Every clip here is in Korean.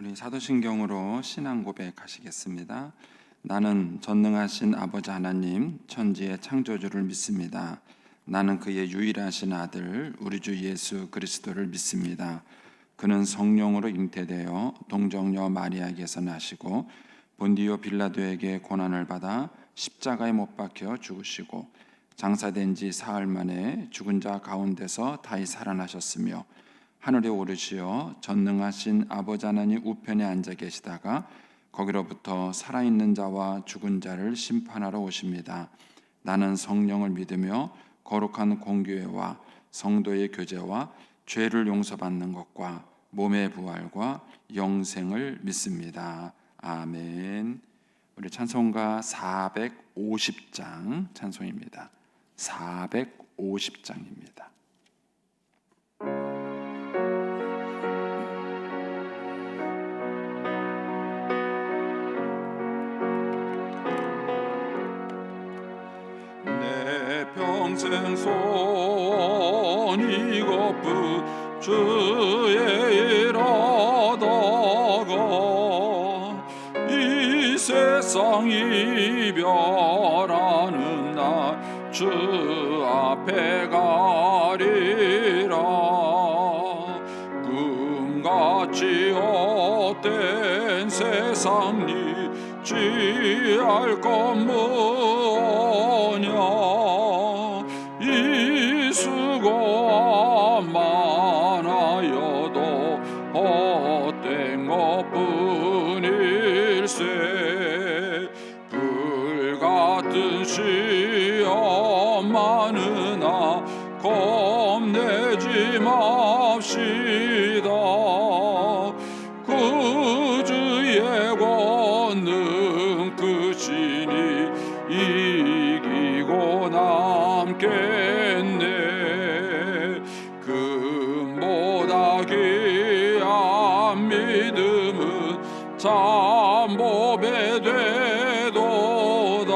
우리 사도신경으로 신앙 고백하시겠습니다. 나는 전능하신 아버지 하나님 천지의 창조주를 믿습니다. 나는 그의 유일하신 아들 우리 주 예수 그리스도를 믿습니다. 그는 성령으로 잉태되어 동정녀 마리아에게서 나시고 본디오 빌라도에게 고난을 받아 십자가에 못 박혀 죽으시고 장사된 지 사흘 만에 죽은 자 가운데서 다시 살아나셨으며 하늘에 오르시어 전능하신 아버지 하나님 우편에 앉아 계시다가 거기로부터 살아있는 자와 죽은 자를 심판하러 오십니다. 나는 성령을 믿으며 거룩한 공교회와 성도의 교제와 죄를 용서받는 것과 몸의 부활과 영생을 믿습니다. 아멘. 우리 찬송가 450장 찬송입니다. 450장입니다. 평생 손이 거푸 주의 일하다가 이 세상 이별하는 날 주 앞에 가리라. 꿈같이 헛된 세상 잊지할 것 뭐냐. 이 수고 많아여도 헛된 것뿐일세. 불같은 시험 많으나 겁내지 맙시다. 구주의 권능 크시니 이기고 남겠네. 금보다 귀한 믿음은 참보배 되도다.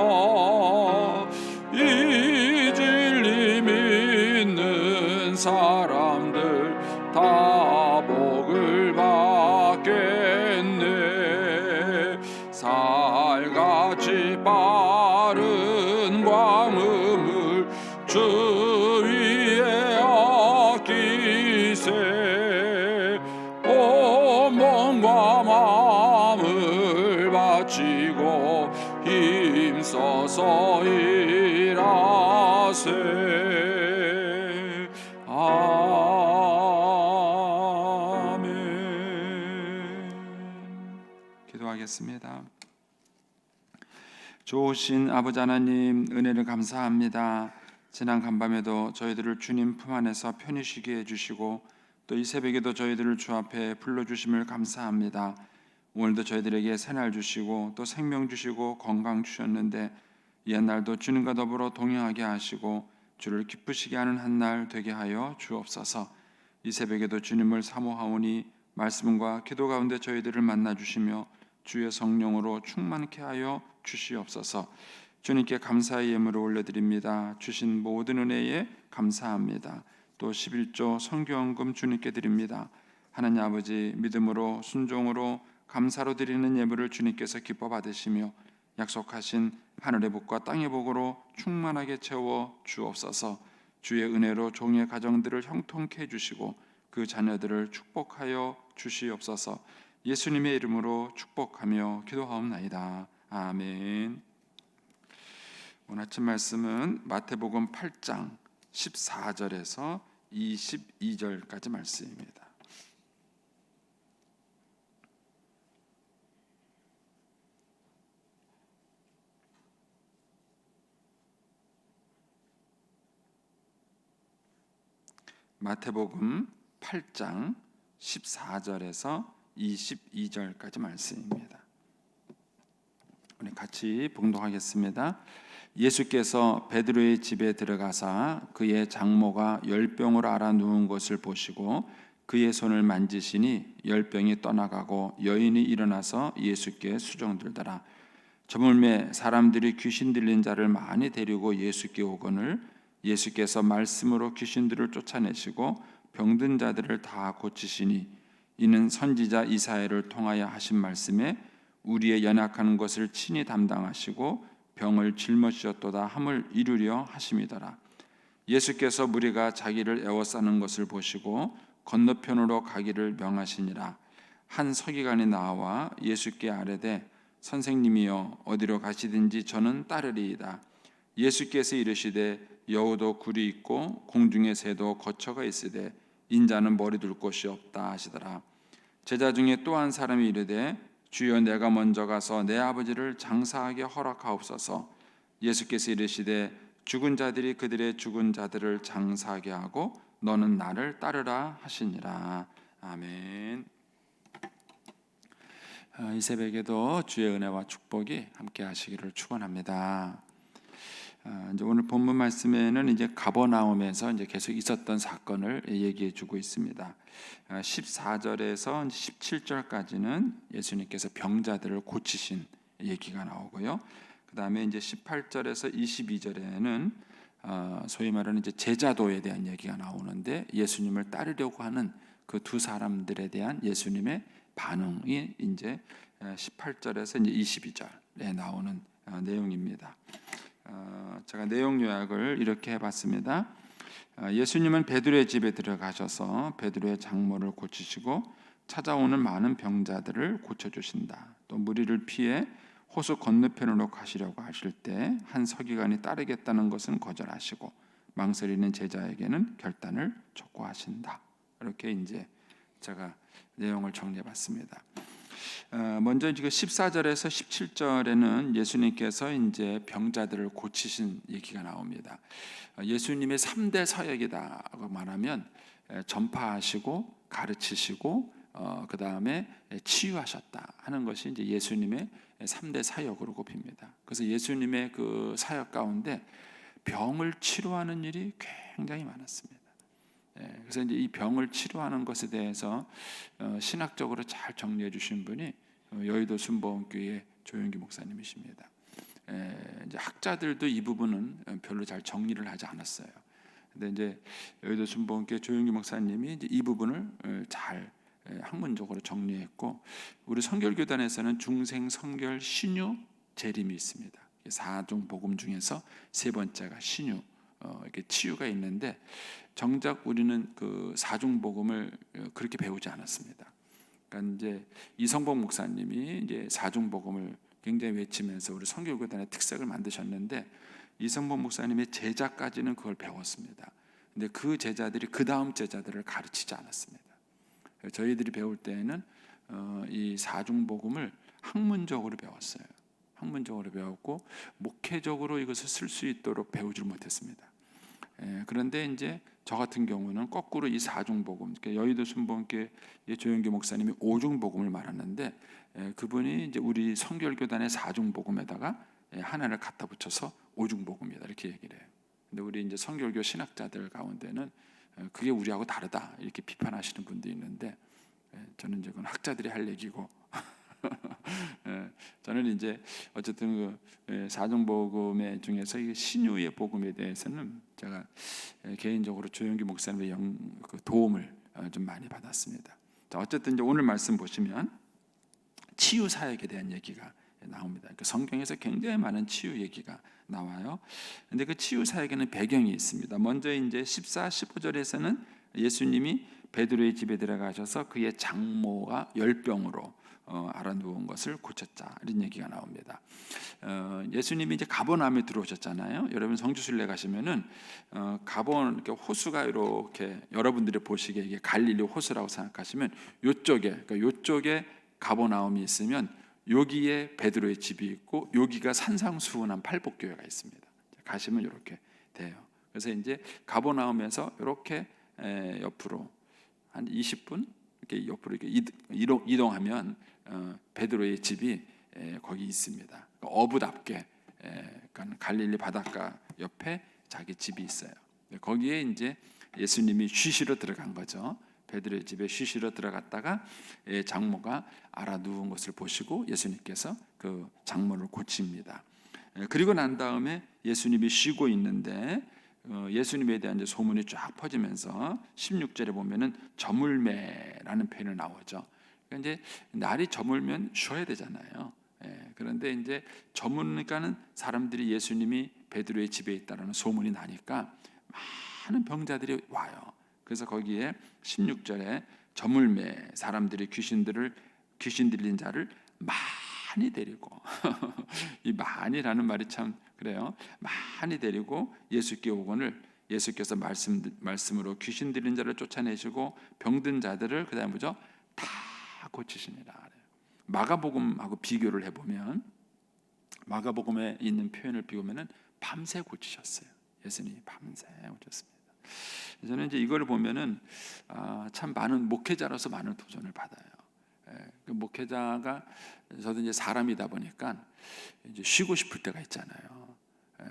이 진리 믿는 사람들 다 복을 받겠네. 살같이 빠른 광음을 주 위에 아끼세. 온 몸과 마음을 바치고 힘써서 일하세. 아멘. 기도하겠습니다. 좋으신 아버지 하나님 은혜를 감사합니다. 지난 간밤에도 저희들을 주님 품 안에서 편히 쉬게 해주시고 또 이 새벽에도 저희들을 주 앞에 불러주심을 감사합니다. 오늘도 저희들에게 새날 주시고 또 생명 주시고 건강 주셨는데 옛날도 주님과 더불어 동행하게 하시고 주를 기쁘시게 하는 한날 되게 하여 주옵소서. 이 새벽에도 주님을 사모하오니 말씀과 기도 가운데 저희들을 만나 주시며 주의 성령으로 충만케 하여 주시옵소서. 주님께 감사의 예물을 올려드립니다. 주신 모든 은혜에 감사합니다. 또 11조 선교헌금 주님께 드립니다. 하나님 아버지, 믿음으로 순종으로 감사로 드리는 예물을 주님께서 기뻐 받으시며 약속하신 하늘의 복과 땅의 복으로 충만하게 채워 주옵소서. 주의 은혜로 종의 가정들을 형통케 해주시고 그 자녀들을 축복하여 주시옵소서. 예수님의 이름으로 축복하며 기도하옵나이다. 아멘. 오늘 아침 말씀은 마태복음 8장 14절에서 22절까지 말씀입니다. 마태복음 8장 14절에서 22절까지 말씀입니다. 우리 같이 봉독하겠습니다. 예수께서 베드로의 집에 들어가사 그의 장모가 열병으로 앓아 누운 것을 보시고 그의 손을 만지시니 열병이 떠나가고 여인이 일어나서 예수께 수종들더라. 저물매 사람들이 귀신 들린 자를 많이 데리고 예수께 오거늘 예수께서 말씀으로 귀신들을 쫓아내시고 병든 자들을 다 고치시니 이는 선지자 이사야를 통하여 하신 말씀에 우리의 연약한 것을 친히 담당하시고 병을 짊어지셨도다 함을 이루려 하심이더라. 예수께서 무리가 자기를 애워싸는 것을 보시고 건너편으로 가기를 명하시니라. 한 서기관이 나와 예수께 아뢰되 선생님이여 어디로 가시든지 저는 따르리이다. 예수께서 이르시되 여우도 굴이 있고 공중의 새도 거처가 있으되 인자는 머리 둘 곳이 없다 하시더라. 제자 중에 또 한 사람이 이르되 주여 내가 먼저 가서 내 아버지를 장사하게 허락하옵소서. 예수께서 이르시되 죽은 자들이 그들의 죽은 자들을 장사하게 하고 너는 나를 따르라 하시니라. 아멘. 이 새벽에도 주의 은혜와 축복이 함께 하시기를 축원합니다. 이제 오늘 본문 말씀에는 이제 가버나움에서 이제 계속 있었던 사건을 얘기해 주고 있습니다. 14절에서 17절까지는 예수님께서 병자들을 고치신 얘기가 나오고요. 그다음에 이제 18절에서 22절에는 소위 말하는 이제 제자도에 대한 얘기가 나오는데 예수님을 따르려고 하는 그 두 사람들에 대한 예수님의 반응이 이제 18절에서 이제 22절에 나오는 내용입니다. 제가 내용 요약을 이렇게 해봤습니다. 예수님은 베드로의 집에 들어가셔서 베드로의 장모를 고치시고 찾아오는 많은 병자들을 고쳐주신다. 또 무리를 피해 호수 건너편으로 가시려고 하실 때 한 서기관이 따르겠다는 것은 거절하시고 망설이는 제자에게는 결단을 촉구하신다. 이렇게 이제 제가 내용을 정리해봤습니다. 먼저 이제 14절에서 17절에는 예수님께서 이제 병자들을 고치신 얘기가 나옵니다. 예수님의 3대 사역이다고 말하면 전파하시고 가르치시고 그 다음에 치유하셨다 하는 것이 이제 예수님의 3대 사역으로 꼽힙니다. 그래서 예수님의 그 사역 가운데 병을 치료하는 일이 굉장히 많았습니다. 그래서 이제 이 병을 치료하는 것에 대해서 신학적으로 잘 정리해 주신 분이 여의도 순복음교회 조영기 목사님이십니다. 이제 학자들도 이 부분은 별로 잘 정리를 하지 않았어요. 근데 이제 여의도 순복음교회 조영기 목사님이 이제 이 부분을 잘 학문적으로 정리했고, 우리 선결교단에서는 중생 선결 신유 재림이 있습니다. 4종 복음 중에서 세 번째가 신유, 이렇게 치유가 있는데 정작 우리는 그 4종 복음을 그렇게 배우지 않았습니다. 그러니까 이제 이성복 목사님이 이제 4종 복음을 굉장히 외치면서 우리 선교교단의 특색을 만드셨는데 이성복 목사님의 제자까지는 그걸 배웠습니다. 근데 그 제자들이 그 다음 제자들을 가르치지 않았습니다. 저희들이 배울 때에는 이 4종 복음을 학문적으로 배웠어요. 학문적으로 배웠고 목회적으로 이것을 쓸 수 있도록 배우지 못했습니다. 그런데 이제 저 같은 경우는 거꾸로 이 4종 복음, 여의도 순복음교회 조영기 목사님이 5종 복음을 말하는데 그분이 이제 우리 성결교단의 4종 복음에다가 하나를 갖다 붙여서 5종 복음이다 이렇게 얘기를 해요. 근데 우리 이제 성결교 신학자들 가운데는 그게 우리하고 다르다 이렇게 비판하시는 분도 있는데 저는 이제 그건 학자들이 할 얘기고 저는 이제 어쨌든 그 사정복음의 중에서 이 신유의 복음에 대해서는 제가 개인적으로 조영기 목사님의 그 도움을 좀 많이 받았습니다. 자, 어쨌든 이제 오늘 말씀 보시면 치유 사역에 대한 얘기가 나옵니다. 그 성경에서 굉장히 많은 치유 얘기가 나와요. 근데 그 치유 사역에는 배경이 있습니다. 먼저 이제 14, 15절에서는 예수님이 베드로의 집에 들어가셔서 그의 장모가 열병으로 알아누운 것을 고쳤다 이런 얘기가 나옵니다. 예수님이 이제 가버나움에 들어오셨잖아요. 여러분 성지순례 가시면은 가본 이렇게 호수가 이렇게 여러분들이 보시기에 이게 갈릴리 호수라고 생각하시면 요쪽에 가버나움이 있으면 여기에 베드로의 집이 있고 여기가 산상수훈한 팔복교회가 있습니다. 가시면 이렇게 돼요. 그래서 이제 가버나움에서 이렇게 옆으로 한 20분 이렇게 옆으로 이렇게 이동하면 베드로의 집이 거기 있습니다. 어부답게 갈릴리 바닷가 옆에 자기 집이 있어요. 거기에 이제 예수님이 쉬시러 들어간 거죠. 베드로의 집에 쉬시러 들어갔다가 장모가 알아누운 것을 보시고 예수님께서 그 장모를 고칩니다. 그리고 난 다음에 예수님이 쉬고 있는데 예수님에 대한 이제 소문이 쫙 퍼지면서 16절에 보면은 저물매라는 표현이 나오죠. 그러니까 이제 날이 저물면 쉬어야 되잖아요. 그런데 이제 저무니까는 사람들이 예수님이 베드로의 집에 있다라는 소문이 나니까 많은 병자들이 와요. 그래서 거기에 16절에 저물매 사람들이 귀신 들린 자를 많이 데리고 이 많이라는 말이 참 그래요. 많이 데리고 예수께 오거늘 예수께서 말씀으로 귀신 들린 자를 쫓아내시고 병든 자들을 그다음 뭐죠? 다 고치시니라. 마가복음하고 비교를 해보면 마가복음에 있는 표현을 비우면은 밤새 고치셨어요. 예수님이 밤새 고쳤습니다. 저는 이제 이걸 보면은 참 많은 목회자로서 많은 도전을 받아요. 그 목회자가 저도 이제 사람이다 보니까 이제 쉬고 싶을 때가 있잖아요.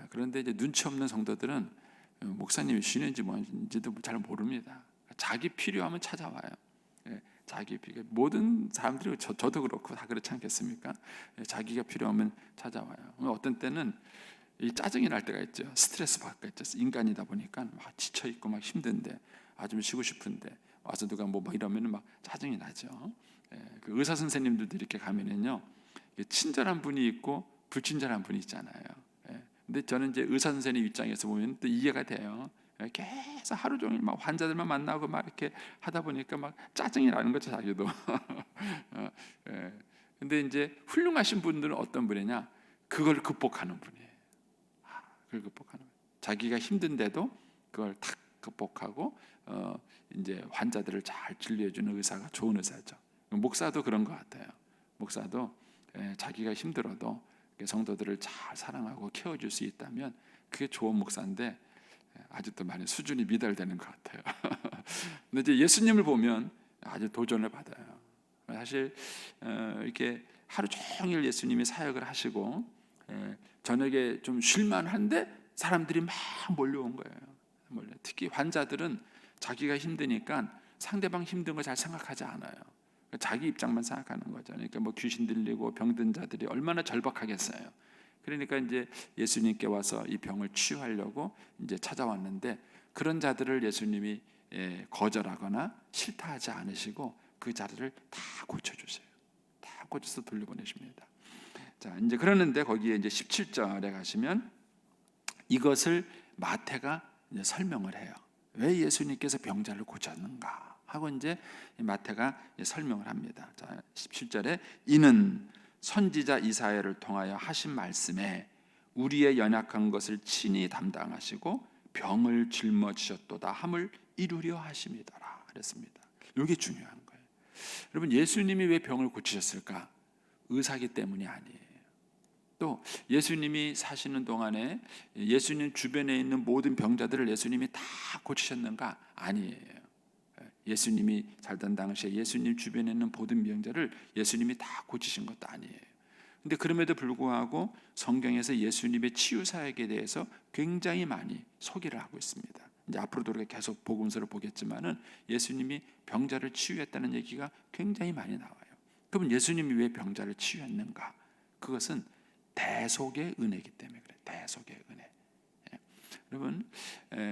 그런데 이제 눈치 없는 성도들은 목사님이 쉬는지 뭔지도 잘 모릅니다. 자기 필요하면 찾아와요. 자기 필요 모든 사람들이 저도 그렇고 다 그렇지 않겠습니까? 자기가 필요하면 찾아와요. 어떤 때는 이 짜증이 날 때가 있죠. 스트레스 받을 때 있죠. 인간이다 보니까 막 지쳐 있고 막 힘든데 좀 쉬고 싶은데 와서 누가 뭐 이러면은 막 짜증이 나죠. 그 의사 선생님들도 이렇게 가면은요, 친절한 분이 있고 불친절한 분이 있잖아요. 근데 저는 이제 의사 선생님 입장에서 보면 또 이해가 돼요. 계속 하루 종일 막 환자들만 만나고 막 이렇게 하다 보니까 막 짜증이 나는 거죠, 자기도. 근데 이제 훌륭하신 분들은 어떤 분이냐? 그걸 극복하는 분이에요. 그걸 극복하는 거예요. 자기가 힘든데도 그걸 탁 극복하고 이제 환자들을 잘 진료해주는 의사가 좋은 의사죠. 목사도 그런 것 같아요. 목사도 자기가 힘들어도 성도들을 잘 사랑하고 케어줄 수 있다면 그게 좋은 목사인데 아직도 많이 수준이 미달되는 것 같아요. 근데 이제 예수님을 보면 아주 도전을 받아요. 사실 이렇게 하루 종일 예수님이 사역을 하시고 저녁에 좀 쉴만한데 사람들이 막 몰려온 거예요. 특히 환자들은 자기가 힘드니까 상대방 힘든 거 잘 생각하지 않아요. 자기 입장만 생각하는 거죠. 그러니까 뭐 귀신 들리고 병든 자들이 얼마나 절박하겠어요. 그러니까 이제 예수님께 와서 이 병을 치유하려고 이제 찾아왔는데 그런 자들을 예수님이 거절하거나 싫다하지 않으시고 그 자들을 다 고쳐주세요. 다 고쳐서 돌려보내십니다. 자, 이제 그러는데 거기에 이제 17절에 가시면 이것을 마태가 이제 설명을 해요. 왜 예수님께서 병자를 고쳤는가 하고 이제 마태가 설명을 합니다. 자, 17절에 이는 선지자 이사야를 통하여 하신 말씀에 우리의 연약한 것을 친히 담당하시고 병을 짊어지셨도다 함을 이루려 하심이더라 그랬습니다. 이게 중요한 거예요. 여러분, 예수님이 왜 병을 고치셨을까? 의사기 때문이 아니에요. 또 예수님이 사시는 동안에 예수님 주변에 있는 모든 병자들을 예수님이 다 고치셨는가? 아니에요. 예수님이 살던 당시에 예수님 주변에 있는 모든 병자를 예수님이 다 고치신 것도 아니에요. 근데 그럼에도 불구하고 성경에서 예수님의 치유 사역에 대해서 굉장히 많이 소개를 하고 있습니다. 이제 앞으로도 우리가 계속 복음서를 보겠지만은 예수님이 병자를 치유했다는 얘기가 굉장히 많이 나와요. 그럼 예수님이 왜 병자를 치유했는가? 그것은 대속의 은혜이기 때문에 그래요. 대속의 은혜. 여러분,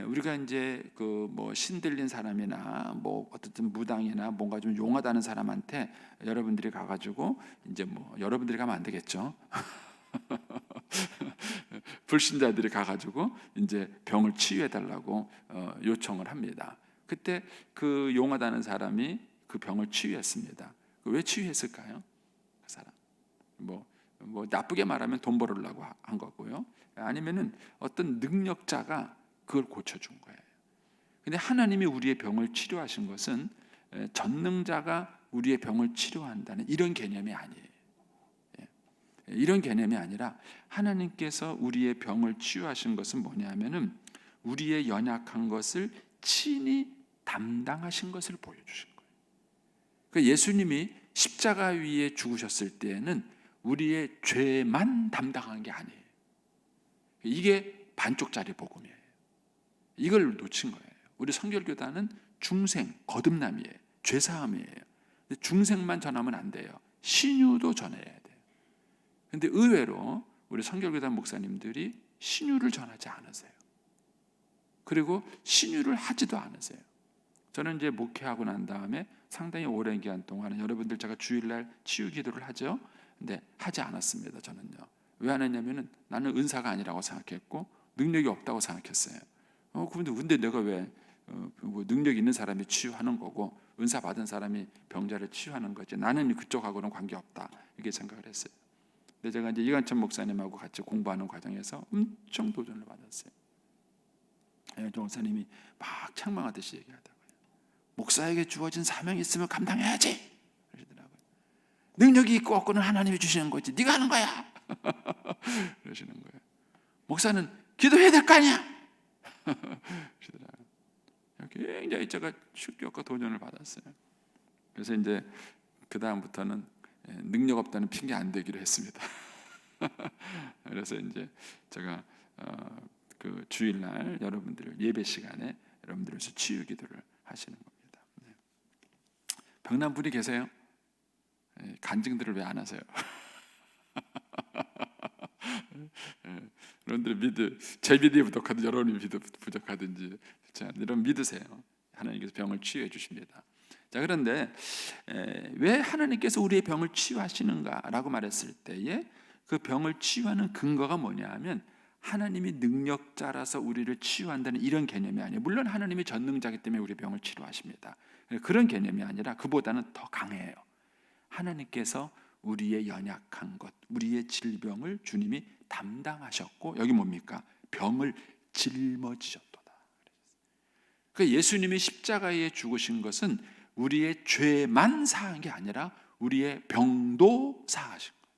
우리가 이제 그 뭐 신들린 사람이나 뭐 어쨌든 무당이나 뭔가 좀 용하다는 사람한테 여러분들이 가가지고 이제 뭐 여러분들이 가면 안 되겠죠. 불신자들이 가가지고 이제 병을 치유해 달라고 요청을 합니다. 그때 그 용하다는 사람이 그 병을 치유했습니다. 왜 치유했을까요? 그 사람 뭐 나쁘게 말하면 돈 벌으려고 한 거고요. 아니면은 어떤 능력자가 그걸 고쳐준 거예요. 근데 하나님이 우리의 병을 치료하신 것은 전능자가 우리의 병을 치료한다는 이런 개념이 아니에요. 이런 개념이 아니라 하나님께서 우리의 병을 치유하신 것은 뭐냐면은 우리의 연약한 것을 친히 담당하신 것을 보여주신 거예요. 그러니까 예수님이 십자가 위에 죽으셨을 때에는 우리의 죄만 담당한 게 아니에요. 이게 반쪽짜리 복음이에요. 이걸 놓친 거예요. 우리 성결교단은 중생, 거듭남이에요. 죄사함이에요. 근데 중생만 전하면 안 돼요. 신유도 전해야 돼요. 근데 의외로 우리 성결교단 목사님들이 신유를 전하지 않으세요. 그리고 신유를 하지도 않으세요. 저는 이제 목회하고 난 다음에 상당히 오랜 기간 동안 여러분들 제가 주일날 치유 기도를 하죠. 근데 하지 않았습니다. 저는요. 왜 안 했냐면은 나는 은사가 아니라고 생각했고 능력이 없다고 생각했어요. 근데 내가 왜 뭐 능력 있는 사람이 치유하는 거고 은사 받은 사람이 병자를 치유하는 거지. 나는 그쪽하고는 관계없다. 이렇게 생각을 했어요. 근데 제가 이제 이관천 목사님하고 같이 공부하는 과정에서 엄청 도전을 받았어요. 이관천 목사님이 막 책망하듯이 얘기하더라고요. 목사에게 주어진 사명이 있으면 감당해야지. 그러시더라고요. 능력이 있고 없고는 하나님이 주시는 거지. 네가 하는 거야. 그러시는 거예요. 목사는 기도해야 될 거 아니야. 그러시더라고요. 굉장히 제가 충격과 도전을 받았어요. 그래서 이제 그 다음부터는 능력 없다는 핑계 안 대기로 했습니다. 그래서 이제 제가 그 주일날 여러분들 예배 시간에 여러분들에서 치유 기도를 하시는 겁니다. 병난 분이 계세요? 간증들을 왜 안 하세요? 여러분들 제 믿음이 부족하든지 여러분이 믿음 부족하든지 여러분 믿으세요. 하나님께서 병을 치유해 주십니다. 자, 그런데 왜 하나님께서 우리의 병을 치유하시는가라고 말했을 때에 그 병을 치유하는 근거가 뭐냐 하면 하나님이 능력자라서 우리를 치유한다는 이런 개념이 아니에요. 물론 하나님이 전능자이기 때문에 우리 병을 치료하십니다. 그런 개념이 아니라 그보다는 더 강해요. 하나님께서 우리의 연약한 것, 우리의 질병을 주님이 담당하셨고 여기 뭡니까? 병을 짊어지셨도다. 그러니까 예수님이 십자가에 죽으신 것은 우리의 죄만 사한 게 아니라 우리의 병도 사하신 거예요.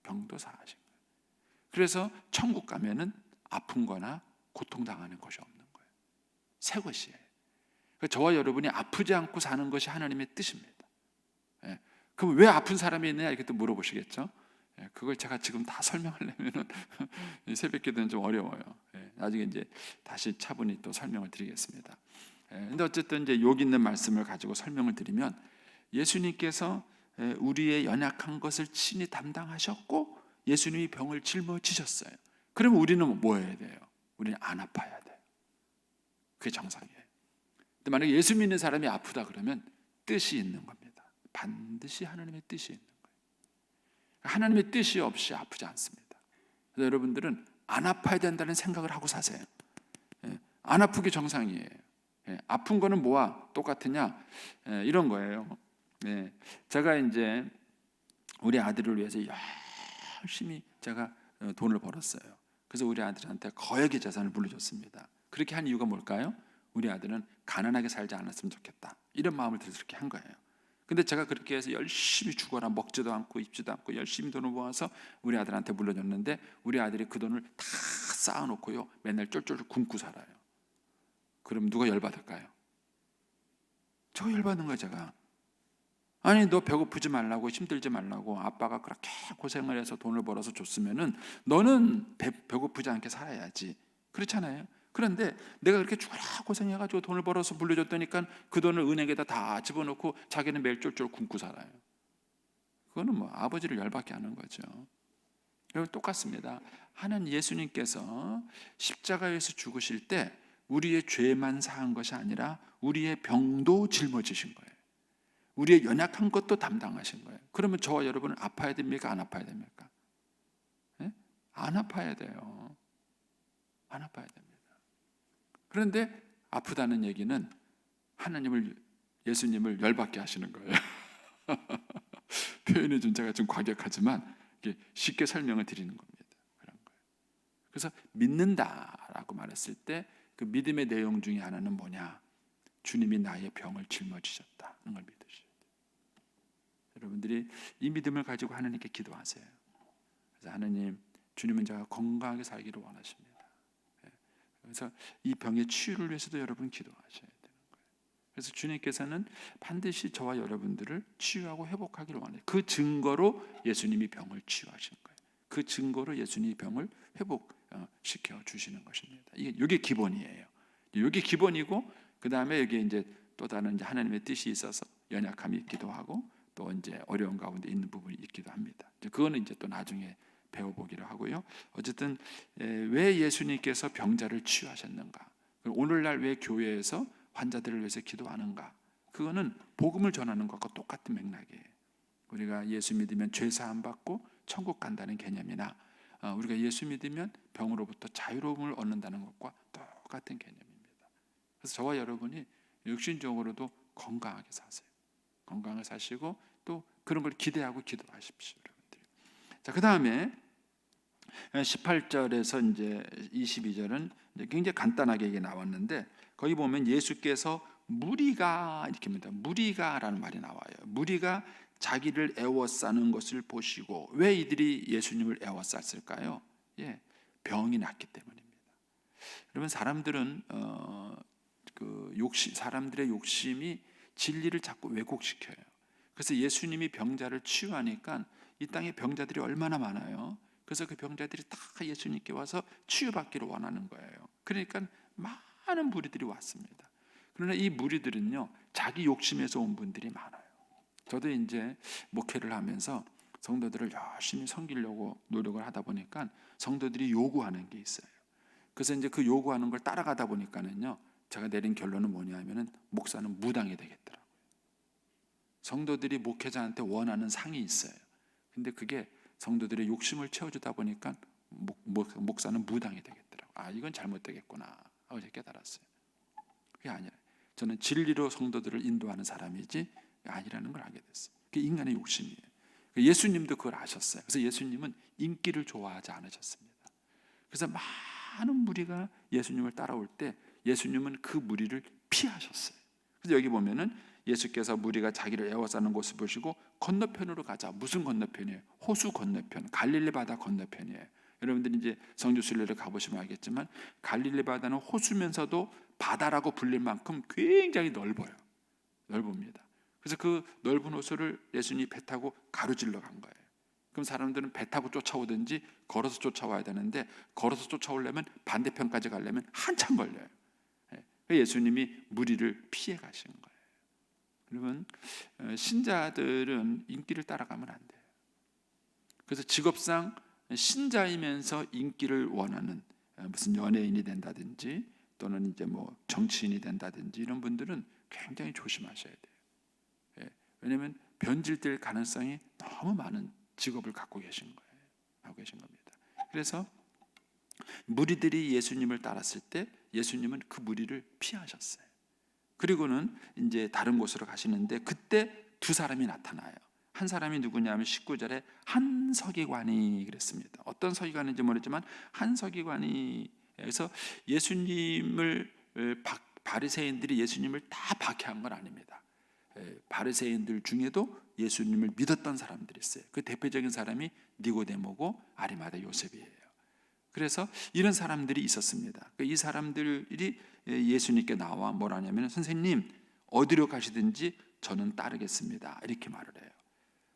병도 사하신 거예요. 그래서 천국 가면은 아픈 거나 고통당하는 것이 없는 거예요. 새 것이에요. 그러니까 저와 여러분이 아프지 않고 사는 것이 하나님의 뜻입니다. 그럼 왜 아픈 사람이 있느냐 이렇게 또 물어보시겠죠. 그걸 제가 지금 다 설명하려면은 새벽기도는 좀 어려워요. 나중에 이제 다시 차분히 또 설명을 드리겠습니다. 근데 어쨌든 이제 욕 있는 말씀을 가지고 설명을 드리면 예수님께서 우리의 연약한 것을 친히 담당하셨고 예수님이 병을 짊어지셨어요. 그러면 우리는 뭐 해야 돼요? 우리는 안 아파야 돼요. 그게 정상이에요. 근데 만약에 예수 믿는 사람이 아프다 그러면 뜻이 있는 겁니다. 반드시 하나님의 뜻이 있는 거예요. 하나님의 뜻이 없이 아프지 않습니다. 그래서 여러분들은 안 아파야 된다는 생각을 하고 사세요. 안 아프기 정상이에요. 아픈 거는 뭐와 똑같으냐? 이런 거예요. 제가 이제 우리 아들을 위해서 열심히 제가 돈을 벌었어요. 그래서 우리 아들한테 거액의 재산을 물려줬습니다. 그렇게 한 이유가 뭘까요? 우리 아들은 가난하게 살지 않았으면 좋겠다. 이런 마음을 들어서 그렇게 한 거예요. 근데 제가 그렇게 해서 열심히 죽어라 먹지도 않고 입지도 않고 열심히 돈을 모아서 우리 아들한테 물려줬는데 우리 아들이 그 돈을 다 쌓아놓고요 맨날 쫄쫄 굶고 살아요. 그럼 누가 열받을까요? 저 열받는 거예요. 제가 아니 너 배고프지 말라고 힘들지 말라고 아빠가 그렇게 고생을 해서 돈을 벌어서 줬으면은 너는 배고프지 않게 살아야지. 그렇잖아요. 그런데 내가 그렇게 죽어라 고생해가지고 돈을 벌어서 물려줬다니까 그 돈을 은행에다 다 집어넣고 자기는 매일 쫄쫄 굶고 살아요. 그거는 뭐 아버지를 열받게 하는 거죠. 여러분 똑같습니다. 하나님 예수님께서 십자가에서 죽으실 때 우리의 죄만 사한 것이 아니라 우리의 병도 짊어지신 거예요. 우리의 연약한 것도 담당하신 거예요. 그러면 저와 여러분은 아파야 됩니까? 안 아파야 됩니까? 안 아파야 돼요. 안 아파야 됩니다. 그런데 아프다는 얘기는 예수님을 열받게 하시는 거예요. 표현이 좀 제가 좀 과격하지만 쉽게 설명을 드리는 겁니다. 그런 거예요. 그래서 믿는다라고 말했을 때 그 믿음의 내용 중에 하나는 뭐냐? 주님이 나의 병을 짊어지셨다는 걸 믿으셔야 돼요. 여러분들이 이 믿음을 가지고 하나님께 기도하세요. 그래서 하나님, 주님은 제가 건강하게 살기를 원하십니다. 그래서 이 병의 치유를 위해서도 여러분 기도하셔야 되는 거예요. 그래서 주님께서는 반드시 저와 여러분들을 치유하고 회복하기를 원해요. 그 예수님이 병을 치유하신 거예요. 그 증거로 예수님이 병을 회복시켜 주시는 것입니다. 이게 기본이에요. 이게 기본이고 그 다음에 여기 이제 또 다른 이제 하나님의 뜻이 있어서 연약함이 있기도 하고 또 이제 어려운 가운데 있는 부분이 있기도 합니다. 그거는 이제 또 나중에 배워보기로 하고요. 어쨌든 왜 예수님께서 병자를 치유하셨는가? 오늘날 왜 교회에서 환자들을 위해서 기도하는가? 그거는 복음을 전하는 것과 똑같은 맥락이에요. 우리가 예수 믿으면 죄 사함 받고 천국 간다는 개념이나 우리가 예수 믿으면 병으로부터 자유로움을 얻는다는 것과 똑같은 개념입니다. 그래서 저와 여러분이 육신적으로도 건강하게 사세요. 건강을 사시고 또 그런 걸 기대하고 기도하십시오, 여러분들. 자, 그다음에 18절에서 이제 22절은 이제 굉장히 간단하게 이게 나왔는데 거기 보면 예수께서 무리가 이렇게 합니다. 무리가라는 말이 나와요. 무리가 자기를 애워싸는 것을 보시고 왜 이들이 예수님을 애워쌌을까요? 예, 병이 났기 때문입니다. 여러분 사람들은 사람들의 욕심이 진리를 자꾸 왜곡시켜요. 그래서 예수님이 병자를 치유하니까 이 땅에 병자들이 얼마나 많아요. 그래서 그 병자들이 다 예수님께 와서 치유받기를 원하는 거예요. 그러니까 많은 무리들이 왔습니다. 그러나 이 무리들은요, 자기 욕심에서 온 분들이 많아요. 저도 이제 목회를 하면서 성도들을 열심히 섬기려고 노력을 하다 보니까 성도들이 요구하는 게 있어요. 그래서 이제 그 요구하는 걸 따라가다 보니까는요, 제가 내린 결론은 뭐냐면은 목사는 무당이 되겠더라고요. 성도들이 목회자한테 원하는 상이 있어요. 근데 그게 성도들의 욕심을 채워주다 보니까 목사는 무당이 되겠더라고요. 이건 잘못되겠구나 하고 제가 깨달았어요. 그게 아니라 저는 진리로 성도들을 인도하는 사람이지 아니라는 걸 알게 됐어요. 그게 인간의 욕심이에요. 예수님도 그걸 아셨어요. 그래서 예수님은 인기를 좋아하지 않으셨습니다. 그래서 많은 무리가 예수님을 따라올 때 예수님은 그 무리를 피하셨어요. 그래서 여기 보면은 예수께서 무리가 자기를 애워싸는 곳을 보시고 건너편으로 가자. 무슨 건너편이에요? 호수 건너편, 갈릴리 바다 건너편이에요. 여러분들이 이제 성지순례를 가보시면 알겠지만 갈릴리 바다는 호수면서도 바다라고 불릴 만큼 굉장히 넓어요. 넓습니다. 그래서 그 넓은 호수를 예수님이 배 타고 가로질러 간 거예요. 그럼 사람들은 배 타고 쫓아오든지 걸어서 쫓아와야 되는데 걸어서 쫓아오려면 반대편까지 가려면 한참 걸려요. 예수님이 무리를 피해 가신 거예요. 여러분, 신자들은 인기를 따라가면 안 돼요. 그래서 직업상 신자이면서 인기를 원하는 무슨 연예인이 된다든지 또는 이제 뭐 정치인이 된다든지 이런 분들은 굉장히 조심하셔야 돼요. 왜냐하면 변질될 가능성이 너무 많은 직업을 갖고 계신 거예요. 하고 계신 겁니다. 그래서 무리들이 예수님을 따랐을 때 예수님은 그 무리를 피하셨어요. 그리고는 이제 다른 곳으로 가시는데 그때 두 사람이 나타나요. 한 사람이 누구냐면 19절에 한 서기관이 그랬습니다. 어떤 서기관인지 모르지만 한 서기관이 그래서 예수님을 바리새인들이 예수님을 다 박해한 건 아닙니다. 바리새인들 중에도 예수님을 믿었던 사람들이 있어요. 그 대표적인 사람이 니고데모고 아리마다 요셉이에요. 그래서 이런 사람들이 있었습니다. 이 사람들이 예수님께 나와 뭐라 하냐면 선생님 어디로 가시든지 저는 따르겠습니다. 이렇게 말을 해요.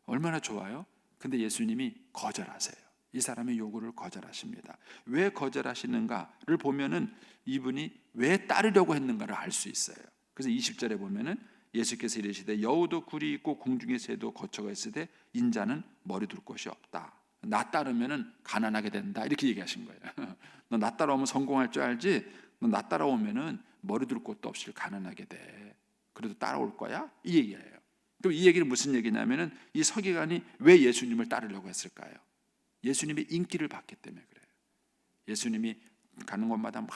얼마나 좋아요? 근데 예수님이 거절하세요. 이 사람의 요구를 거절하십니다. 왜 거절하시는가를 보면은 이분이 왜 따르려고 했는가를 알 수 있어요. 그래서 20절에 보면은 예수께서 이르시되 여우도 굴이 있고 공중의 새도 거처가 있으되 인자는 머리 둘 곳이 없다. 나 따르면은 가난하게 된다. 이렇게 얘기하신 거예요. 너 나 따라오면 성공할 줄 알지? 너 나 따라오면은 머리 둘 곳도 없이 가난하게 돼. 그래도 따라올 거야? 이 얘기예요. 그럼 이 얘기는 무슨 얘기냐면은 이 서기관이 왜 예수님을 따르려고 했을까요? 예수님의 인기를 받기 때문에 그래요. 예수님이 가는 곳마다 막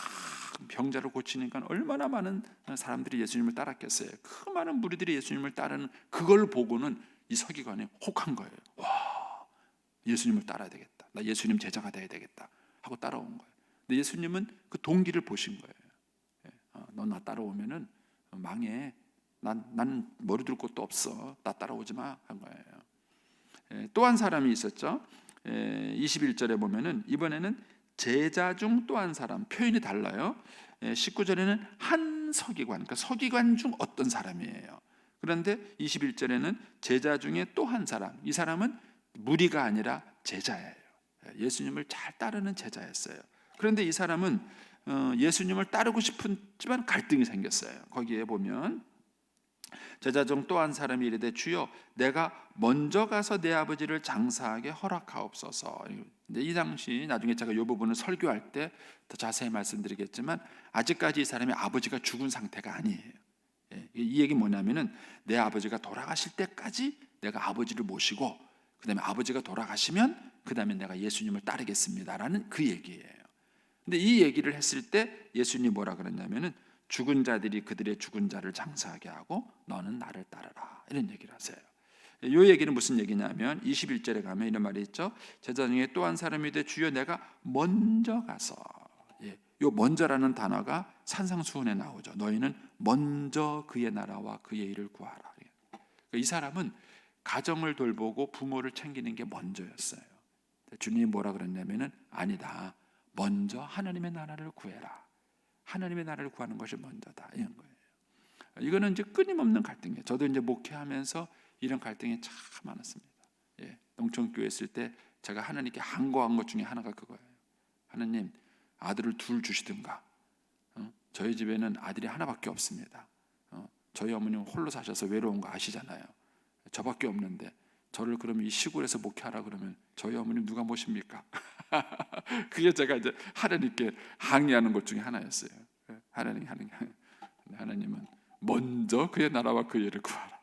병자를 고치니까 얼마나 많은 사람들이 예수님을 따랐겠어요. 그 많은 무리들이 예수님을 따르는 그걸 보고는 이 서기관이 혹한 거예요. 와, 예수님을 따라야 되겠다. 나 예수님 제자가 돼야 되겠다 하고 따라온 거예요. 근데 예수님은 그 동기를 보신 거예요. 너 나 따라오면은 망해. 나는 머리 둘 곳도 없어. 나 따라오지 마 한 거예요. 또 한 사람이 있었죠. 21절에 보면은 이번에는 제자 중 또 한 사람, 표현이 달라요. 19절에는 한 서기관, 그러니까 서기관 중 어떤 사람이에요. 그런데 21절에는 제자 중에 또 한 사람, 이 사람은 무리가 아니라 제자예요. 예수님을 잘 따르는 제자였어요. 그런데 이 사람은 예수님을 따르고 싶지만 갈등이 생겼어요. 거기에 보면 제자 중 또 한 사람이 이르되 주여 내가 먼저 가서 내 아버지를 장사하게 허락하옵소서. 근데 이 당시 나중에 제가 이 부분을 설교할 때 더 자세히 말씀드리겠지만 아직까지 이 사람이 아버지가 죽은 상태가 아니에요. 이 얘기 뭐냐면은 내 아버지가 돌아가실 때까지 내가 아버지를 모시고 그다음에 아버지가 돌아가시면 그다음에 내가 예수님을 따르겠습니다라는 그 얘기예요. 근데 이 얘기를 했을 때 예수님이 뭐라 그랬냐면은 죽은 자들이 그들의 죽은 자를 장사하게 하고 너는 나를 따르라 이런 얘기를 하세요. 이 얘기는 무슨 얘기냐면 21절에 가면 이런 말이 있죠. 제자 중에 또 한 사람이 이르되 주여 내가 먼저 가서 요 먼저라는 단어가 산상수훈에 나오죠. 너희는 먼저 그의 나라와 그의 일을 구하라. 이 사람은 가정을 돌보고 부모를 챙기는 게 먼저였어요. 주님이 뭐라 그랬냐면은 아니다. 먼저 하나님의 나라를 구해라. 하나님의 나라를 구하는 것이 먼저다. 이런 거예요. 이거는 이제 끊임없는 갈등이에요. 저도 이제 목회하면서 이런 갈등이 참 많았습니다. 농촌교회 있을 때 제가 하나님께 항거한 것 중에 하나가 그거예요. 하나님, 아들을 둘 주시든가. 저희 집에는 아들이 하나밖에 없습니다. 저희 어머님 홀로 사셔서 외로운 거 아시잖아요. 저밖에 없는데 저를 그러면 이 시골에서 목회하라 그러면 저희 어머님 누가 모십니까? 그게 제가 이제 하나님께 항의하는 것 중에 하나였어요. 하나님은 먼저 그의 나라와 그의 일을 구하라.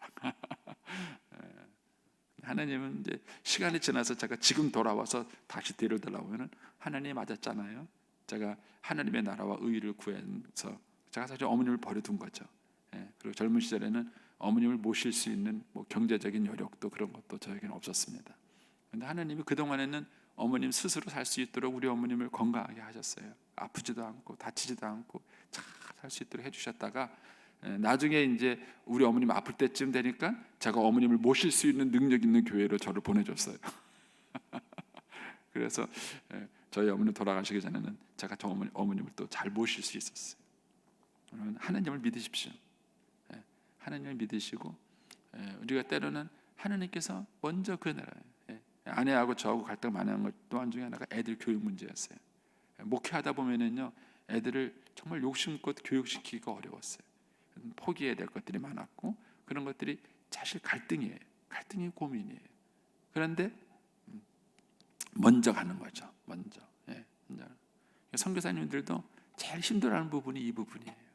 하나님은 이제 시간이 지나서 제가 지금 돌아와서 다시 데려달라고는 하나님 맞았잖아요. 제가 하나님의 나라와 의의를 구해서 제가 사실 어머님을 버려둔 거죠. 그리고 젊은 시절에는 어머님을 모실 수 있는 뭐 경제적인 여력도 그런 것도 저에게는 없었습니다. 그런데 하나님이 그 동안에는 어머님 스스로 살 수 있도록 우리 어머님을 건강하게 하셨어요. 아프지도 않고 다치지도 않고 잘 살 수 있도록 해주셨다가 나중에 이제 우리 어머님 아플 때쯤 되니까 제가 어머님을 모실 수 있는 능력 있는 교회로 저를 보내줬어요. 그래서 저희 어머니 돌아가시기 전에는 제가 저 어머님을 또 잘 모실 수 있었어요. 하나님을 믿으십시오. 하나님을 믿으시고 우리가 때로는 하나님께서 먼저 그 나라에 아내하고 저하고 갈등 많이 하는 것 또한 중에 하나가 애들 교육 문제였어요. 목회하다 보면은요 애들을 정말 욕심껏 교육시키기가 어려웠어요. 포기해야 될 것들이 많았고 그런 것들이 사실 갈등이에요. 갈등이 고민이에요. 그런데 먼저 가는 거죠. 먼저. 선교사님들도 제일 힘들어하는 부분이 이 부분이에요.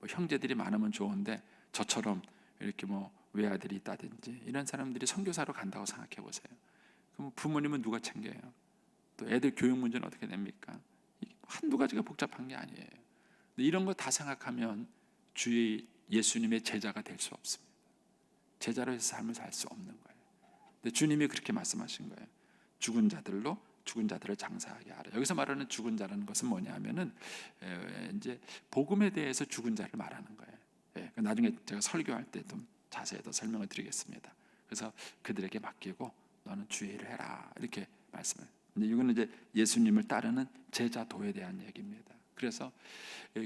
뭐 형제들이 많으면 좋은데 저처럼 이렇게 뭐 외아들이 있다든지 이런 사람들이 선교사로 간다고 생각해 보세요. 그럼 부모님은 누가 챙겨요? 또 애들 교육 문제는 어떻게 됩니까? 한두 가지가 복잡한 게 아니에요. 근데 이런 거 다 생각하면 주의 예수님의 제자가 될 수 없습니다. 제자로서 삶을 살 수 없는 거예요. 근데 주님이 그렇게 말씀하신 거예요. 죽은 자들로 죽은 자들을 장사하게 하라. 여기서 말하는 죽은 자라는 것은 뭐냐면은 이제 복음에 대해서 죽은 자를 말하는 거예요. 나중에 제가 설교할 때 좀 자세히 더 설명을 드리겠습니다. 그래서 그들에게 맡기고 너는 주의 일을 해라 이렇게 말씀을. 근데 이거는 이제 예수님을 따르는 제자도에 대한 얘기입니다. 그래서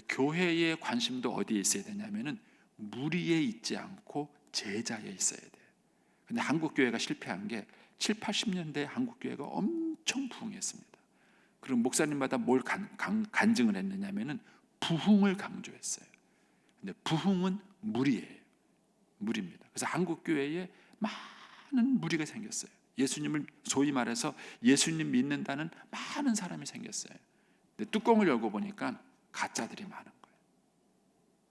교회의 관심도 어디에 있어야 되냐면은 무리에 있지 않고 제자에 있어야 돼요. 근데 한국 교회가 실패한 게 7, 80년대 한국 교회가 엄청 부흥했습니다. 그리고 목사님마다 뭘 간증을 했느냐면은 부흥을 강조했어요. 근데 부흥은 무리예요. 무리입니다. 그래서 한국 교회에 많은 무리가 생겼어요. 예수님을 소위 말해서 예수님 믿는다는 많은 사람이 생겼어요. 근데 뚜껑을 열고 보니까 가짜들이 많은 거예요.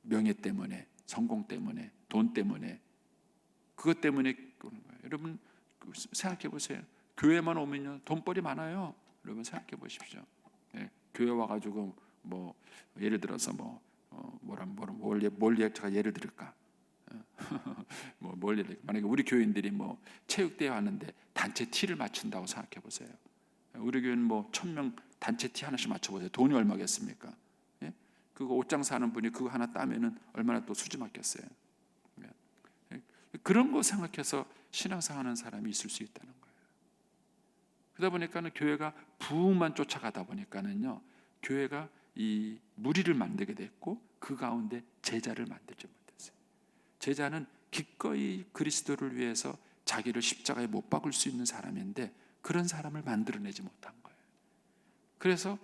명예 때문에, 성공 때문에, 돈 때문에, 그것 때문에 그런 거예요. 여러분 생각해 보세요. 교회만 오면요 돈벌이 많아요. 여러분 생각해 보십시오. 교회 와가지고 뭐 예를 들어서 뭘 제가 예를 들을까? 뭘 예를 들까? 만약에 우리 교인들이 뭐 체육대회 하는데 단체 티를 맞춘다고 생각해 보세요. 우리 교회는 뭐 1,000명 단체 티 하나씩 맞춰보세요. 돈이 얼마겠습니까? 그거 옷장 사는 분이 그거 하나 따면은 얼마나 또 수지 맞겠어요. 그런 거 생각해서 신앙생활하는 사람이 있을 수 있다는 거예요. 그러다 보니까는 교회가 부흥만 쫓아가다 보니까는요, 교회가 이 무리를 만들게 됐고 그 가운데 제자를 만들지 못했어요. 제자는 기꺼이 그리스도를 위해서 자기를 십자가에 못 박을 수 있는 사람인데 그런 사람을 만들어내지 못한 거예요. 그래서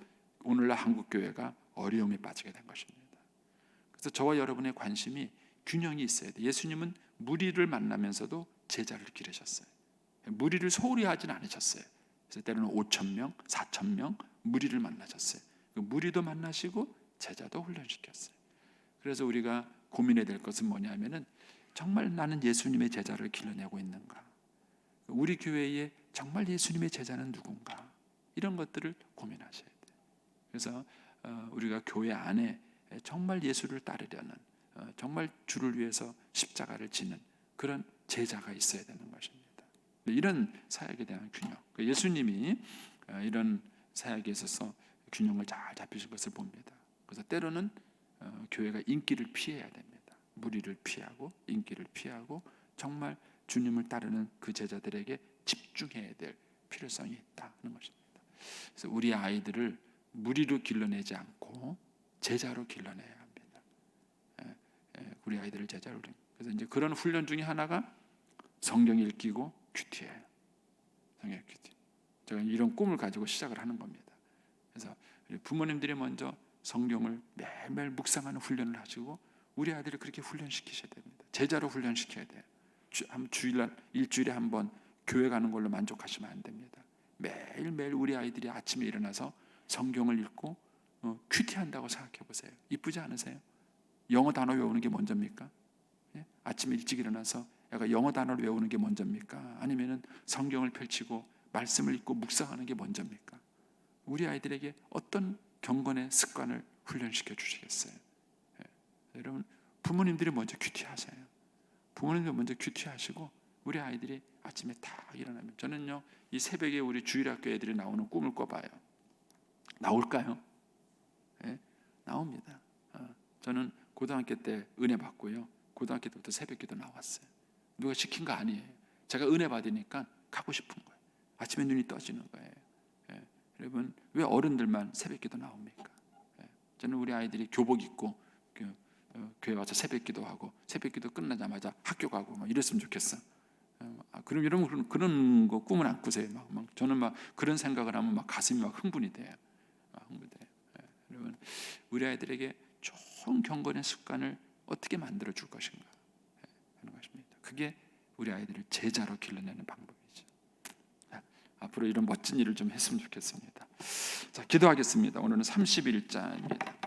오늘날 한국 교회가 어려움에 빠지게 된 것입니다. 그래서 저와 여러분의 관심이 균형이 있어야 돼. 예수님은 무리를 만나면서도 제자를 기르셨어요. 무리를 소홀히 하진 않으셨어요. 그래서 때로는 5,000명, 4,000명 무리를 만나셨어요. 그 무리도 만나시고 제자도 훈련시켰어요. 그래서 우리가 고민해야 될 것은 뭐냐면은 정말 나는 예수님의 제자를 길러내고 있는가? 우리 교회에 정말 예수님의 제자는 누군가? 이런 것들을 고민하셔야 돼요. 그래서 우리가 교회 안에 정말 예수를 따르려는, 정말 주를 위해서 십자가를 지는 그런 제자가 있어야 되는 것입니다. 이런 사역에 대한 균형, 예수님이 이런 사역에 있어서 균형을 잘 잡히신 것을 봅니다. 그래서 때로는 교회가 인기를 피해야 됩니다. 무리를 피하고 인기를 피하고 정말 주님을 따르는 그 제자들에게 집중해야 될 필요성이 있다는 것입니다. 그래서 우리 아이들을 무리로 길러내지 않고 제자로 길러내야 합니다. 우리 아이들을 제자로. 그래서 이제 그런 훈련 중에 하나가 성경 읽기고 큐티예요. 성경 큐티. 제가 이런 꿈을 가지고 시작을 하는 겁니다. 그래서 부모님들이 먼저 성경을 매일매일 묵상하는 훈련을 하시고 우리 아이들을 그렇게 훈련시키셔야 됩니다. 제자로 훈련시켜야 돼요. 주일날 일주일에 한 번 교회 가는 걸로 만족하시면 안 됩니다. 매일매일 우리 아이들이 아침에 일어나서 성경을 읽고 큐티한다고 생각해 보세요. 이쁘지 않으세요? 영어 단어 외우는 게 먼저입니까? 예? 아침에 일찍 일어나서 애가 영어 단어를 외우는 게 먼저입니까? 아니면은 성경을 펼치고 말씀을 읽고 묵상하는 게 먼저입니까? 우리 아이들에게 어떤 경건의 습관을 훈련시켜 주시겠어요? 예. 여러분, 부모님들이 먼저 큐티하세요. 부모님들 먼저 큐티하시고 우리 아이들이 아침에 다 일어나면, 저는요 이 새벽에 우리 주일학교 애들이 나오는 꿈을 꿔봐요. 나올까요? 예? 나옵니다. 저는 고등학교 때 은혜 받고요, 고등학교 때부터 새벽기도 나왔어요. 누가 시킨 거 아니에요. 제가 은혜 받으니까 가고 싶은 거예요. 아침에 눈이 떠지는 거예요. 예. 여러분, 왜 어른들만 새벽기도 나옵니까? 예. 저는 우리 아이들이 교복 입고 교회 와서 새벽기도 하고 새벽기도 끝나자마자 학교 가고 막 이랬으면 좋겠어. 그럼 여러분 그런 거 꿈을 안 꾸세요? 막 저는 막 그런 생각을 하면 막 가슴이 막 흥분이 돼요. 흥분돼요. 예. 여러분, 우리 아이들에게 좋은 경건의 습관을 어떻게 만들어 줄 것인가 하는 것입니다. 그게 우리 아이들을 제자로 길러내는 방법이죠. 앞으로 이런 멋진 일을 좀 했으면 좋겠습니다. 자, 기도하겠습니다. 오늘은 31자입니다.